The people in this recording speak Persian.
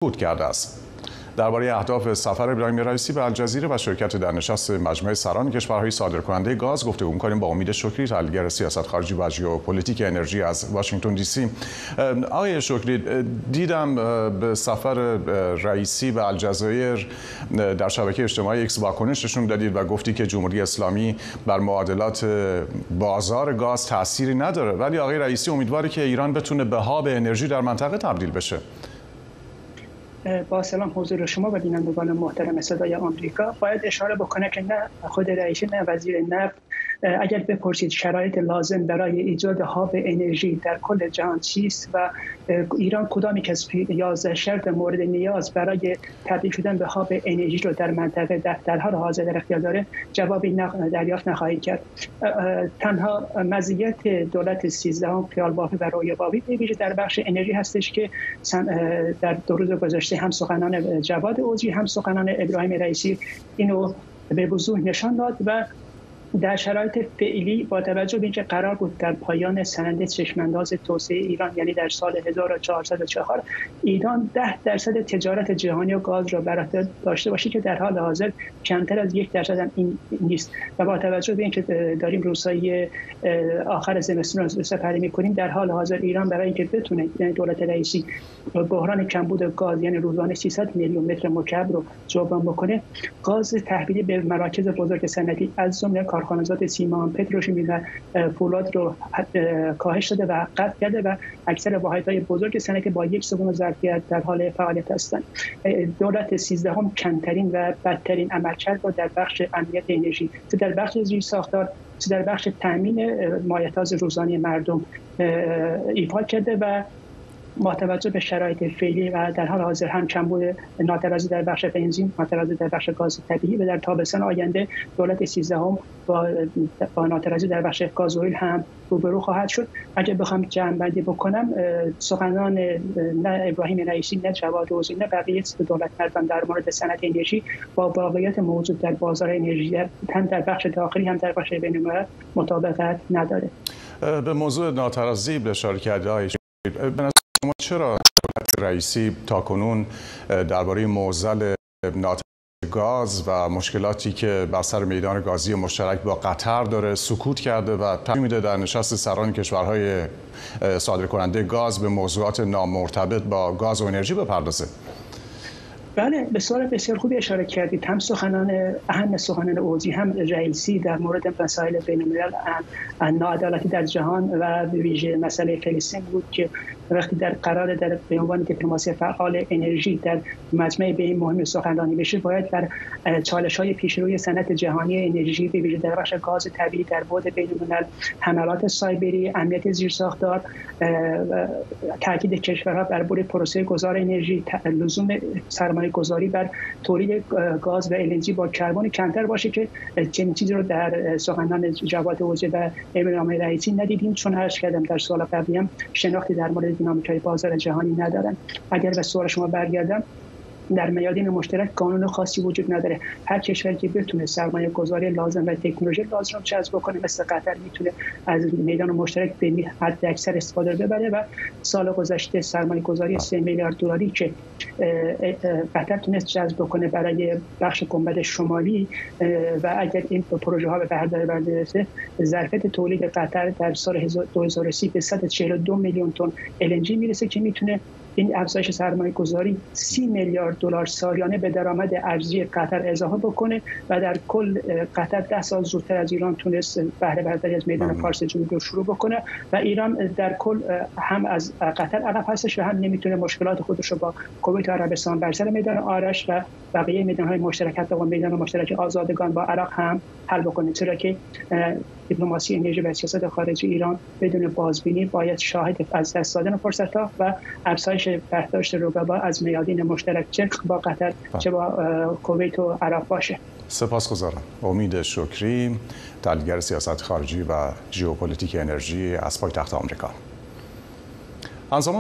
سکوت کرده است. درباره اهداف سفر ابراهیم رئیسی به الجزیره و شرکت در نشست مجمع سران کشورهای صادرکننده گاز گفتگو می‌کنیم با امید شکری، تحلیلگر سیاست خارجی و ژئوپلیتیک انرژی از واشنگتن دی سی. آقای شکری، دیدم به سفر رئیسی به الجزایر در شبکه اجتماعی ایکس واکنش نشون دادید و گفتی که جمهوری اسلامی بر معادلات بازار گاز تأثیری نداره، ولی آقای رئیسی امیدواره که ایران بتونه به هاب انرژی در منطقه تبدیل بشه. با سلام حضور شما و بینندگان محترم صدای آمریکا. باید اشاره بکنه که نه خود رئیسی نه وزیر نفت اگر بپرسید شرایط لازم برای ایجاد هاب انرژی در کل جهان چیست و ایران کدامی که از 11 شرط مورد نیاز برای تبدیل شدن به هاب انرژی رو در منطقه در حال حاضر در اختیار داره، جوابی دریافت نخواهید کرد. تنها مزیت دولت 13 خیال بافی و رویا بافی به در بخش انرژی هستش که در دو روز گذشته هم سخنان جواد عوضی هم سخنان ابراهیم رئیسی اینو به وضوح نشان داد و در شرایط فعلی با توجه به اینکه قرار بود در پایان سند چشمانداز توسعه ایران، یعنی در سال 1404 ایران 10% تجارت جهانی و گاز را بر عهده داشته باشه که در حال حاضر کمتر از 1% هم این نیست و با توجه به اینکه داریم روزهای آخر زمستون رو سپری می‌کنیم، در حال حاضر ایران برای اینکه بتونه دولت رئیسی بحران کمبود گاز یعنی روزانه 300 میلیون متر مکعب رو جبران بکنه، گاز تحویلی به مراکز بزرگ صنعتی از جمله کارخانجات سیمان، پتروشیمی و فولاد رو کاهش داده و قطع کرده و اکثر واحدهای بزرگ صنعتی با 1 سوم ظرفیت در حال فعالیت هستند. دولت 13 کمترین و بدترین عملکرد رو در بخش امنیت انرژی، در بخش زیرساختار، در بخش تامین مایحتاج روزانه مردم ایفا کرده و با توجه به شرایط فعلی و در حال حاضر هم کمبود ناتوازی در بخش بنزین، ناتوازی در بخش گاز طبیعی و در تابستان آینده دولت 13 با ناتوازی در بخش گازوئیل هم روبرو خواهد شد. اگر بخوام جمع‌بندی بکنم، سخنان نه ابراهیم رئیسی نه جواد عوضی نه بقیه دولت مردان در مورد صنعت انرژی با واقعیت موجود در بازار انرژی هم در بخش داخلی هم در بخش بین‌الملل مطابقت نداره. به موضوع ناتوازی اشاره کردید. شما چرا دولت رئیسی تاکنون درباره معضل ناتوازی گاز و مشکلاتی که بر سر میدان گازی مشترک با قطر داره سکوت کرده و تصمیم میده در نشست سران کشورهای صادرکننده گاز به موضوعات نامرتبط با گاز و انرژی بپردازه؟ بله، به صورت بسیار خوبی اشاره کردید. هم سخنان عوضی هم رئیسی در مورد مسائل بین‌الملل، ناعدالتی در جهان و به ویژه مسئله فلسطین بود که وقتی در قرار به عنوان دیپلماسی فعال انرژی در مجمع به این مهم سخنرانی بشه، باید در چالش‌های پیشروی صنعت جهانی انرژی به ویژه در بخش گاز طبیعی، در بعد بین‌الملل، حملات سایبری، امنیت زیرساختار، تاکید کشورها بر بود پروسه گذار انرژی، لزوم سرمایه گذاری بر تولید گاز و LNG با کربن کمتر باشه که چنین چیزی رو در سخنان جواد عوضی و ابراهیم رئیسی ندیدیم، چون عرض کردم در سوال قبلی هم شناختی در مورد دینامیکای بازار جهانی ندارن. اگر به سوال شما برگردم، در میادین مشترک قانون خاصی وجود نداره. هر کشوری که بتونه سرمایه گذاری لازم و تکنولوژی لازم رو جذب کنه، مثل قطر میتونه از میدان مشترک به حد اکثر استفاده ببره و سال گذشته سرمایه گذاری 3 میلیارد دلاری که قطر تونست جذب کنه برای بخش گنبد شمالی و اگر این پروژه ها به بهره برسه، ظرفیت تولید قطر در سال 2030 به 142 میلیون تن LNG میرسه که میتونه این افزایش سرمایه گذاری 30 میلیارد دلار سالیانه به درآمد ارزی قطر اضافه بکنه و در کل قطر 10 سال زودتر از ایران تونست بهره برداری از میدان فارس جنوبی رو شروع بکنه و ایران در کل هم از قطر عقب هستش و هم نمیتونه مشکلات خودش رو با کویت و عربستان بر سر میدان آرش و بقیه میدان‌های مشترک حتی میدان مشترک آزادگان با عراق هم حل بکنه، چرا که دیپلماسی انرژی و سیاست خارجی ایران بدون بازبینی باید شاهد از دست دادن فرصت‌ها و افزایش برداشت رقبا از میادین مشترک چه با قطر چه با کویت و عراق باشه. سپاسگزارم. امید شکری، تحلیلگر سیاست خارجی و ژئوپلیتیک انرژی از پایتخت آمریکا. همزمان